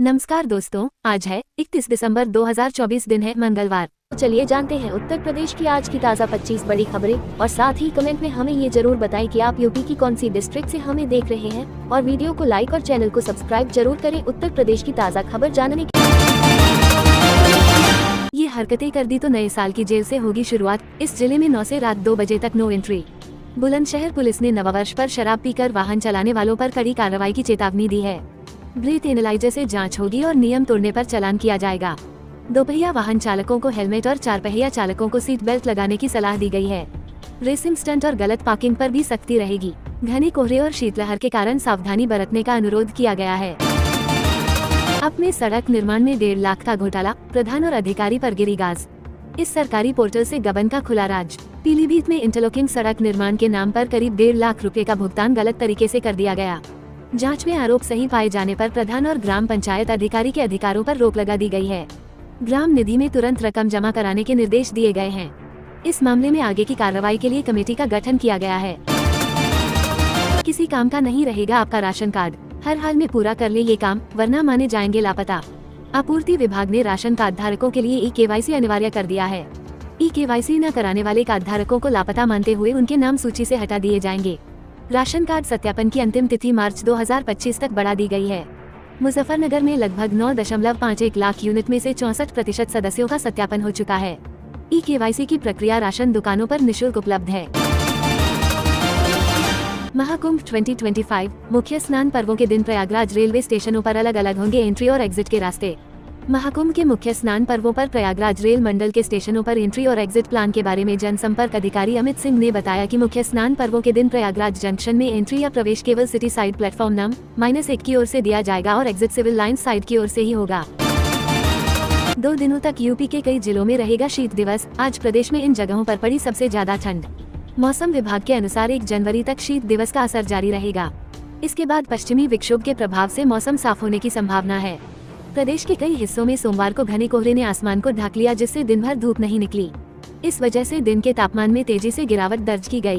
नमस्कार दोस्तों, आज है 31 दिसंबर 2024, दिन है मंगलवार। तो चलिए जानते हैं उत्तर प्रदेश की आज की ताज़ा 25 बड़ी खबरें और साथ ही कमेंट में हमें ये जरूर बताएं कि आप यूपी की कौन सी डिस्ट्रिक्ट से हमें देख रहे हैं और वीडियो को लाइक और चैनल को सब्सक्राइब जरूर करें उत्तर प्रदेश की ताज़ा खबर जानने के। ये हरकतें कर दी तो नए साल की जेल से होगी शुरुआत। इस जिले में 9 से रात 2 बजे तक नो एंट्री। बुलंदशहर पुलिस ने नववर्ष पर शराब पीकर वाहन चलाने वालों पर कड़ी कार्रवाई की चेतावनी दी है। ब्रेथ एनालाइजर से जांच होगी और नियम तोड़ने पर चालान किया जाएगा। दोपहिया वाहन चालकों को हेलमेट और 4 पहिया चालकों को सीट बेल्ट लगाने की सलाह दी गई है। रेसिंग स्टंट और गलत पार्किंग पर भी सख्ती रहेगी। घने कोहरे और शीतलहर के कारण सावधानी बरतने का अनुरोध किया गया है। अपने सड़क निर्माण में 1.5 लाख का घोटाला, प्रधान और अधिकारी पर गिरी गाज। इस सरकारी पोर्टल से गबन का खुला राज। पीलीभीत में इंटरलॉकिंग सड़क निर्माण के नाम पर करीब 1.5 लाख रुपए का भुगतान गलत तरीके से कर दिया गया। जांच में आरोप सही पाए जाने पर प्रधान और ग्राम पंचायत अधिकारी के अधिकारों पर रोक लगा दी गई है। ग्राम निधि में तुरंत रकम जमा कराने के निर्देश दिए गए हैं। इस मामले में आगे की कार्रवाई के लिए कमेटी का गठन किया गया है। किसी काम का नहीं रहेगा आपका राशन कार्ड, हर हाल में पूरा कर ले ये काम, वरना माने जाएंगे लापता। आपूर्ति विभाग ने राशन कार्ड धारकों के लिए ई-केवाईसी अनिवार्य कर दिया है। ई-केवाईसी न कराने वाले कार्ड धारकों को लापता मानते हुए उनके नाम सूची से हटा दिए जाएंगे। राशन कार्ड सत्यापन की अंतिम तिथि मार्च 2025 तक बढ़ा दी गई है। मुजफ्फरनगर में लगभग 9.51 लाख यूनिट में से 64% सदस्यों का सत्यापन हो चुका है। ई-केवाईसी की प्रक्रिया राशन दुकानों पर निःशुल्क उपलब्ध है। महाकुंभ 2025 मुख्य स्नान पर्वों के दिन प्रयागराज रेलवे स्टेशनों पर अलग अलग होंगे एंट्री और एग्जिट के रास्ते। महाकुंभ के मुख्य स्नान पर्वों पर प्रयागराज रेल मंडल के स्टेशनों पर एंट्री और एग्जिट प्लान के बारे में जनसंपर्क अधिकारी अमित सिंह ने बताया कि मुख्य स्नान पर्वों के दिन प्रयागराज जंक्शन में एंट्री या प्रवेश केवल सिटी साइड प्लेटफॉर्म नंबर -1 की ओर से दिया जाएगा और एग्जिट सिविल लाइन साइड की ओर से ही होगा। 2 दिनों तक यूपी के कई जिलों में रहेगा शीत दिवस। आज प्रदेश में इन जगहों पर पड़ी सबसे ज्यादा ठंड। मौसम विभाग के अनुसार 1 जनवरी तक शीत दिवस का असर जारी रहेगा। इसके बाद पश्चिमी विक्षोभ के प्रभाव से मौसम साफ होने की संभावना है। प्रदेश के कई हिस्सों में सोमवार को घने कोहरे ने आसमान को ढक लिया, जिससे दिन भर धूप नहीं निकली। इस वजह से दिन के तापमान में तेजी से गिरावट दर्ज की गई।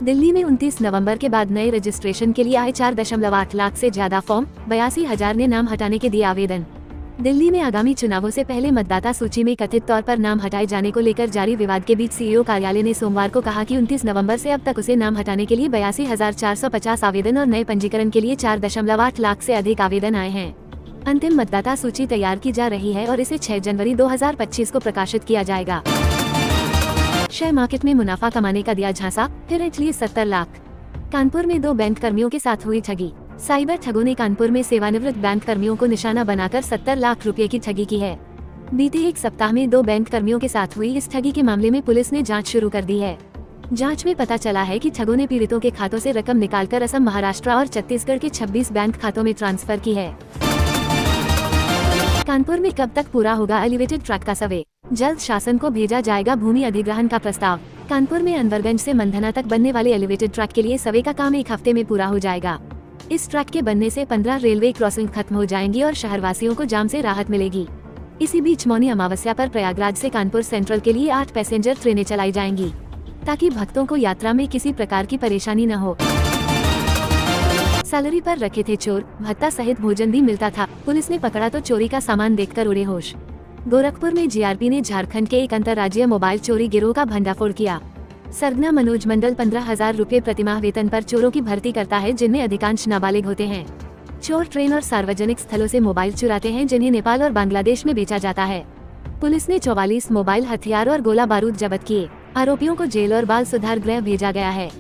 दिल्ली में 29 नवंबर के बाद नए रजिस्ट्रेशन के लिए आए 4.8 लाख से ज्यादा फॉर्म, 82,000 ने नाम हटाने के दिए आवेदन। दिल्ली में आगामी चुनावों से पहले मतदाता सूची में कथित तौर पर नाम हटाए जाने को लेकर जारी विवाद के बीच सीईओ कार्यालय ने सोमवार को कहा कि 29 नवंबर से अब तक उसे नाम हटाने के लिए 82,450 आवेदन और नए पंजीकरण के लिए 4.8 लाख से अधिक आवेदन आए हैं। अंतिम मतदाता सूची तैयार की जा रही है और इसे 6 जनवरी 2025 को प्रकाशित किया जाएगा। शेयर मार्केट में मुनाफा कमाने का दिया झांसा, फिर लिए 70 लाख। कानपुर में 2 बैंक कर्मियों के साथ हुई ठगी। साइबर ठगों ने कानपुर में सेवानिवृत्त बैंक कर्मियों को निशाना बनाकर 70 लाख रुपए की ठगी की है। बीते 1 सप्ताह में 2 बैंक कर्मियों के साथ हुई इस ठगी के मामले में पुलिस ने जांच शुरू कर दी है। जांच में पता चला है कि ठगों ने पीड़ितों के खातों से रकम निकालकर असम, महाराष्ट्र और छत्तीसगढ़ के 26 बैंक खातों में ट्रांसफर की है। कानपुर में कब तक पूरा होगा एलिवेटेड ट्रैक का सर्वे? जल्द शासन को भेजा जाएगा भूमि अधिग्रहण का प्रस्ताव। कानपुर में अनवरगंज से मंधना तक बनने वाले एलिवेटेड ट्रैक के लिए सर्वे का काम 1 हफ्ते में पूरा हो जाएगा। इस ट्रैक के बनने से 15 रेलवे क्रॉसिंग खत्म हो जाएंगी और शहरवासियों को जाम से राहत मिलेगी। इसी बीच मौनी अमावस्या पर प्रयागराज से कानपुर सेंट्रल के लिए 8 पैसेंजर ट्रेनें चलाई जाएंगी, ताकि भक्तों को यात्रा में किसी प्रकार की परेशानी न हो। सैलरी पर रखे थे चोर, भत्ता सहित भोजन भी मिलता था, पुलिस ने पकड़ा तो चोरी का सामान देखकर उड़े होश। गोरखपुर में जीआरपी ने झारखंड के एक अंतर्राज्यीय मोबाइल चोरी गिरोह का भंडाफोड़ किया। सरगना मनोज मंडल 15,000 रुपए प्रतिमाह वेतन पर चोरों की भर्ती करता है, जिनमें अधिकांश नाबालिग होते हैं। चोर ट्रेन और सार्वजनिक स्थलों से मोबाइल चुराते हैं, जिन्हें नेपाल और बांग्लादेश में बेचा जाता है। पुलिस ने 44 मोबाइल, हथियार और गोला बारूद जब्त किए। आरोपियों को जेल और बाल सुधार गृह भेजा गया है।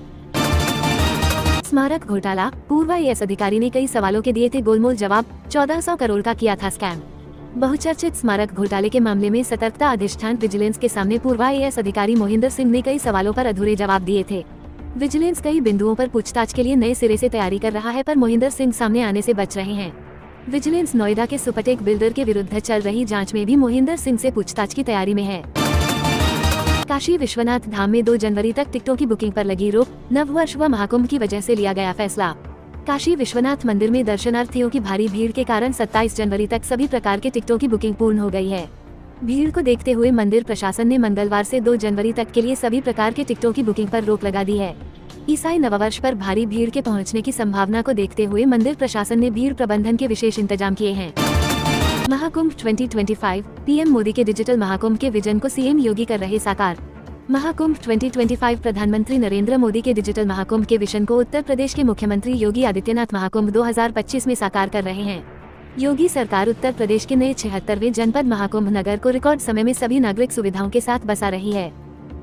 स्मारक घोटाला, पूर्व आईएएस अधिकारी ने कई सवालों के दिए थे गोलमोल जवाब, 1400 करोड़ का किया था स्कैम। बहुचर्चित स्मारक घोटाले के मामले में सतर्कता अधिष्ठान विजिलेंस के सामने पूर्व आईएएस अधिकारी मोहिंदर सिंह ने कई सवालों पर अधूरे जवाब दिए थे। विजिलेंस कई बिंदुओं पर पूछताछ के लिए नए सिरे से तैयारी कर रहा है, पर मोहिंदर सिंह सामने आने से बच रहे हैं। विजिलेंस नोएडा के सुपरटेक बिल्डर के विरुद्ध चल रही जाँच में भी मोहिंदर सिंह से पूछताछ की तैयारी में है। काशी विश्वनाथ धाम में 2 जनवरी तक टिकटों की बुकिंग पर लगी रोक, नववर्ष व महाकुंभ की वजह से लिया गया फैसला। काशी विश्वनाथ मंदिर में दर्शनार्थियों की भारी भीड़ के कारण 27 जनवरी तक सभी प्रकार के टिकटों की बुकिंग पूर्ण हो गई है। भीड़ को देखते हुए मंदिर प्रशासन ने मंगलवार से 2 जनवरी तक के लिए सभी प्रकार के टिकटों की बुकिंग पर रोक लगा दी है। ईसाई नववर्ष पर भारी भीड़ के पहुंचने की संभावना को देखते हुए मंदिर प्रशासन ने भीड़ प्रबंधन के विशेष इंतजाम किए हैं। महाकुंभ 2025, पीएम मोदी के डिजिटल महाकुंभ के विजन को सीएम योगी कर रहे साकार। महाकुंभ 2025 प्रधानमंत्री नरेंद्र मोदी के डिजिटल महाकुंभ के विजन को उत्तर प्रदेश के मुख्यमंत्री योगी आदित्यनाथ महाकुंभ 2025 में साकार कर रहे हैं। योगी सरकार उत्तर प्रदेश के नए 76वें जनपद महाकुंभ नगर को रिकॉर्ड समय में सभी नागरिक सुविधाओं के साथ बसा रही है।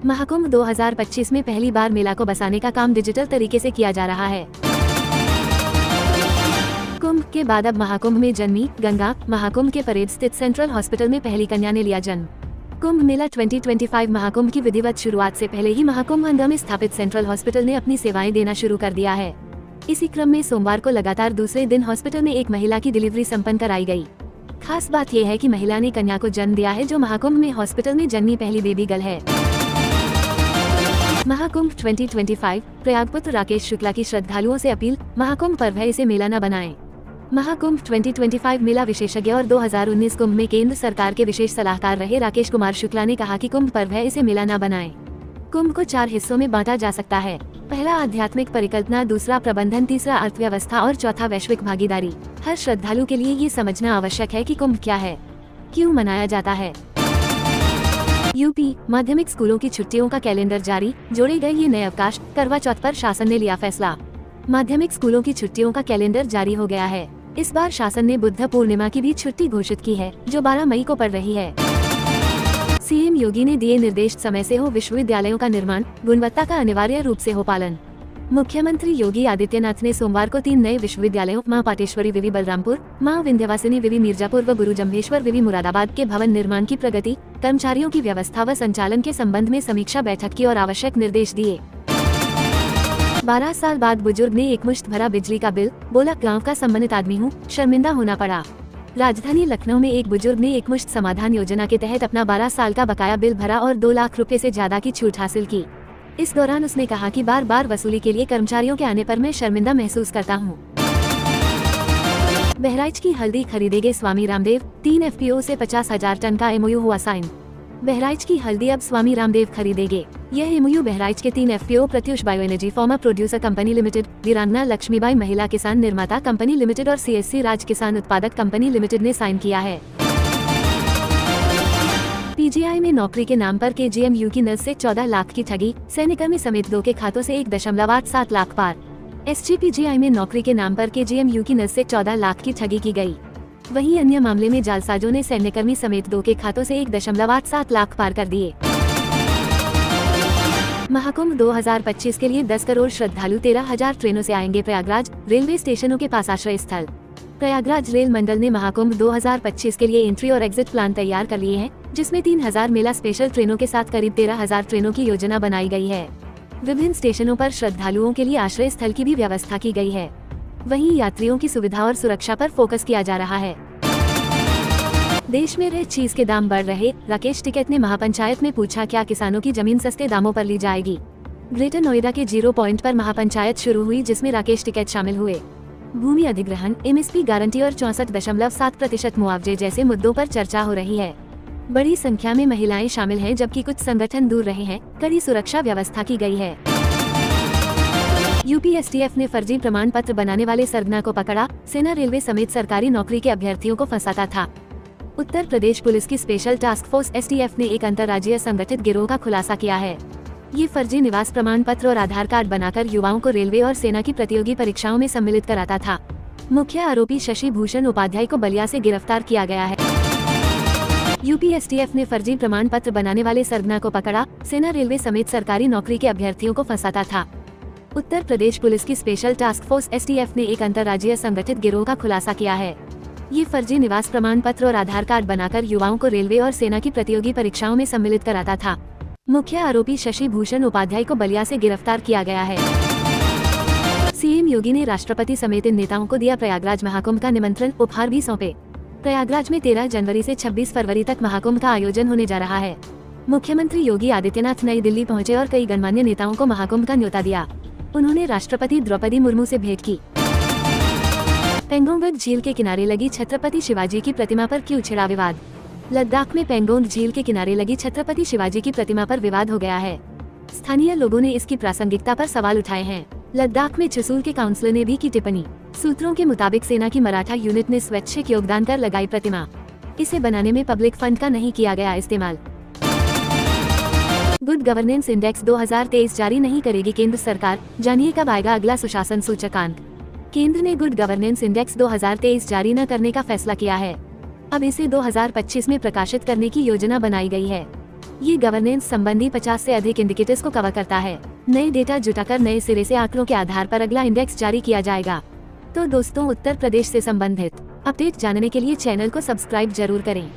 महाकुंभ 2025 में पहली बार मेला को बसाने का काम डिजिटल तरीके से किया जा रहा है। कुंभ के बाद अब महाकुंभ में जन्मी गंगा। महाकुंभ के परेड स्थित सेंट्रल हॉस्पिटल में पहली कन्या ने लिया जन्म। कुंभ मेला 2025 महाकुंभ की विधिवत शुरुआत से पहले ही महाकुंभ गंगा में स्थापित सेंट्रल हॉस्पिटल ने अपनी सेवाएं देना शुरू कर दिया है। इसी क्रम में सोमवार को लगातार दूसरे दिन हॉस्पिटल में एक महिला की डिलीवरी संपन्न कराई गई। खास बात यह है कि महिला ने कन्या को जन्म दिया है, जो महाकुंभ में हॉस्पिटल में जन्मी पहली बेबी गर्ल है। महाकुंभ 2025, प्रयागपुत्र राकेश शुक्ला की श्रद्धालुओं से अपील, महाकुंभ पर्व है, इसे मेला न बनाएं। महाकुंभ 2025 मेला विशेषज्ञ और 2019 कुंभ में केंद्र सरकार के विशेष सलाहकार रहे राकेश कुमार शुक्ला ने कहा कि कुंभ पर्व है, इसे मेला न बनाएं। कुंभ को 4 हिस्सों में बांटा जा सकता है। पहला आध्यात्मिक परिकल्पना, दूसरा प्रबंधन, तीसरा अर्थव्यवस्था और चौथा वैश्विक भागीदारी। हर श्रद्धालु के लिए ये समझना आवश्यक है कि कुंभ क्या है, क्यों मनाया जाता है। यूपी माध्यमिक स्कूलों की छुट्टियों का कैलेंडर जारी, जोड़े गए ये नए अवकाश। करवा चौथ पर शासन ने लिया फैसला। माध्यमिक स्कूलों की छुट्टियों का कैलेंडर जारी हो गया है। इस बार शासन ने बुद्ध पूर्णिमा की भी छुट्टी घोषित की है, जो 12 मई को पड़ रही है। सीएम योगी ने दिए निर्देश, समय से हो विश्वविद्यालयों का निर्माण, गुणवत्ता का अनिवार्य रूप से हो पालन। मुख्यमंत्री योगी आदित्यनाथ ने सोमवार को 3 नए विश्वविद्यालयों मां पाटेश्वरी विवि बलरामपुर, मां विंध्यवासिनी विवि मिर्जापुर व गुरु जम्भेश्वर विवि मुरादाबाद के भवन निर्माण की प्रगति, कर्मचारियों की व्यवस्था व संचालन के संबंध में समीक्षा बैठक की और आवश्यक निर्देश दिए। 12 साल बाद बुजुर्ग ने एकमुश्त भरा बिजली का बिल, बोला गाँव का संबंधित आदमी हूँ, शर्मिंदा होना पड़ा। राजधानी लखनऊ में एक बुजुर्ग ने एकमुश्त समाधान योजना के तहत अपना 12 साल का बकाया बिल भरा और 2 लाख रुपए से ज्यादा की छूट हासिल की। इस दौरान उसने कहा कि बार बार वसूली के लिए कर्मचारियों के आने पर मैं शर्मिंदा महसूस करता हूँ। बहराइच की हल्दी खरीदेंगे स्वामी रामदेव, 3 एफपीओ से 50,000 टन का एमओयू हुआ साइन। बहराइच की हल्दी अब स्वामी रामदेव खरीदेंगे। यह एमओयू बहराइच के 3 FPO Pratyush bio energy pharma producer company limited, वीरांगना लक्ष्मीबाई महिला किसान निर्माता कंपनी लिमिटेड और सीएससी राज किसान उत्पादक कंपनी लिमिटेड ने साइन किया है। पीजीआई में नौकरी के नाम पर केजीएमयू की नर्स से 14 लाख की ठगी, सैन्यकर्मी समेत 2 के खातों से 1.87 लाख पार। एसजीपीजीआई में नौकरी के नाम पर केजीएमयू की नर्स से 14 लाख की ठगी की गई। वहीं अन्य मामले में जालसाजों ने सैन्यकर्मी समेत 2 के खातों से 1.87 लाख पार कर दिए। महाकुंभ 2025 के लिए 10 करोड़ श्रद्धालु 13,000 ट्रेनों से आएंगे प्रयागराज, रेलवे स्टेशनों के पास आश्रय स्थल। प्रयागराज रेल मंडल ने महाकुंभ 2025 के लिए एंट्री और एग्जिट प्लान तैयार कर लिए हैं, जिसमें 3,000 मेला स्पेशल ट्रेनों के साथ करीब 13,000 ट्रेनों की योजना बनाई गई है। विभिन्न स्टेशनों पर श्रद्धालुओं के लिए आश्रय स्थल की भी व्यवस्था की गई है। वहीं यात्रियों की सुविधा और सुरक्षा पर फोकस किया जा रहा है। देश में रेट चीज के दाम बढ़ रहे, राकेश टिकैत ने महापंचायत में पूछा क्या किसानों की जमीन सस्ते दामों पर ली जाएगी। ग्रेटर नोएडा के 0 पॉइंट पर महापंचायत शुरू हुई, जिसमें राकेश टिकैत शामिल हुए। भूमि अधिग्रहण, एमएसपी गारंटी और 64.7% मुआवजे जैसे मुद्दों पर चर्चा हो रही है। बड़ी संख्या में महिलाएं शामिल हैं, जबकि कुछ संगठन दूर रहे हैं। कड़ी सुरक्षा व्यवस्था की गई है। यूपी एसटीएफ ने फर्जी प्रमाण पत्र बनाने वाले सरगना को पकड़ा, सेना रेलवे समेत सरकारी नौकरी के अभ्यर्थियों को फंसाता था। उत्तर प्रदेश पुलिस की स्पेशल टास्क फोर्स एसटीएफ ने एक अंतर्राज्यीय संगठित गिरोह का खुलासा किया है। ये फर्जी निवास प्रमाण पत्र और आधार कार्ड बनाकर युवाओं को रेलवे और सेना की प्रतियोगी परीक्षाओं में सम्मिलित कराता था। मुख्य आरोपी शशि भूषण उपाध्याय को बलिया से गिरफ्तार किया गया है। यूपी एसटीएफ ने फर्जी प्रमाण पत्र बनाने वाले सरगना को पकड़ा, सेना रेलवे समेत सरकारी नौकरी के अभ्यर्थियों को फंसाता था। उत्तर प्रदेश पुलिस की स्पेशल टास्क फोर्स एसटीएफ ने एक अंतर्राज्यीय संगठित गिरोह का खुलासा किया है। ये फर्जी निवास प्रमाण पत्र और आधार कार्ड बनाकर युवाओं को रेलवे और सेना की प्रतियोगी परीक्षाओं में सम्मिलित कराता था। मुख्य आरोपी शशि भूषण उपाध्याय को बलिया से गिरफ्तार किया गया है। सीएम योगी ने राष्ट्रपति समेत इन नेताओं को दिया प्रयागराज महाकुंभ का निमंत्रण, उपहार भी सौंपे। प्रयागराज में 13 जनवरी से 26 फरवरी तक महाकुंभ का आयोजन होने जा रहा है। मुख्यमंत्री योगी आदित्यनाथ नई दिल्ली पहुंचे और कई गणमान्य नेताओं को महाकुंभ का न्योता दिया। उन्होंने राष्ट्रपति द्रौपदी मुर्मू से भेंट की। पेंगोंग झील के किनारे लगी छत्रपति शिवाजी की प्रतिमा पर क्यों छिड़ा विवाद। लद्दाख में पेंगोंग झील के किनारे लगी छत्रपति शिवाजी की प्रतिमा पर विवाद हो गया है। स्थानीय लोगों ने इसकी प्रासंगिकता पर सवाल उठाए हैं। लद्दाख में चुसूल के काउंसलर ने भी की टिप्पणी। सूत्रों के मुताबिक सेना की मराठा यूनिट ने स्वैच्छिक योगदान कर लगाई प्रतिमा। इसे बनाने में पब्लिक फंड का नहीं किया गया इस्तेमाल। गुड गवर्नेंस इंडेक्स 2023 जारी नहीं करेगी केंद्र सरकार, जानिए कब आएगा अगला सुशासन सूचकांक। केंद्र ने गुड गवर्नेंस इंडेक्स 2023 जारी न करने का फैसला किया है। अब इसे 2025 में प्रकाशित करने की योजना बनाई गई है। ये गवर्नेंस संबंधी 50 से अधिक इंडिकेटर्स को कवर करता है। नए डेटा जुटाकर नए सिरे से आंकड़ों के आधार पर अगला इंडेक्स जारी किया जाएगा। तो दोस्तों, उत्तर प्रदेश से संबंधित अपडेट जानने के लिए चैनल को सब्सक्राइब जरूर करें।